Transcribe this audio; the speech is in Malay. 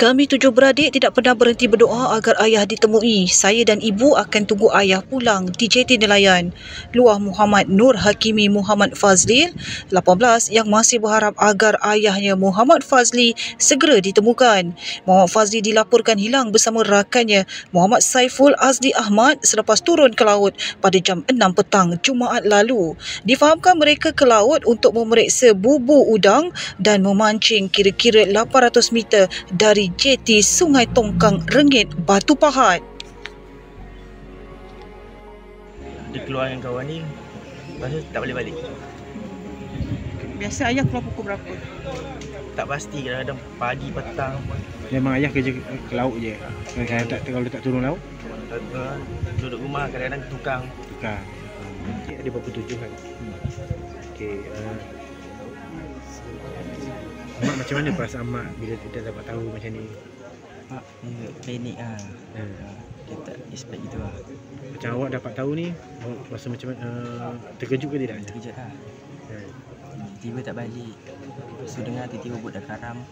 Kami 7 beradik tidak pernah berhenti berdoa agar ayah ditemui. Saya dan ibu akan tunggu ayah pulang. TJT Nelayan. Luah Muhammad Nur Hakimi Muhammad Fazlil, 18, yang masih berharap agar ayahnya Muhammad Fazli segera ditemukan. Muhammad Fazli dilaporkan hilang bersama rakannya Muhammad Saiful Azli Ahmad selepas turun ke laut pada jam 6 petang Jumaat lalu. Difahamkan mereka ke laut untuk memeriksa bubur udang dan memancing kira-kira 800 meter dari jeti Sungai Tongkang Rengit, Batu Pahat. Dia keluar dengan kawan ni, lepas tu tak balik-balik. Biasa ayah keluar pukul berapa? Tak pasti, kadang-kadang pagi, petang. Memang ayah kerja ke laut je. Kalau tak turun laut, Duduk rumah, kadang-kadang tukang. Ada berapa tujuan? Okey. Mak, macam mana perasaan mak bila kita dapat tahu macam ni? Mak, dia panik lah. Dia tak expect gitu lah. Macam awak dapat tahu ni, awak rasa macam terkejut ke tidak? Terkejut lah. Tiba-tiba tak balik. Lepas tu dengar tiba-tiba buat dah karam.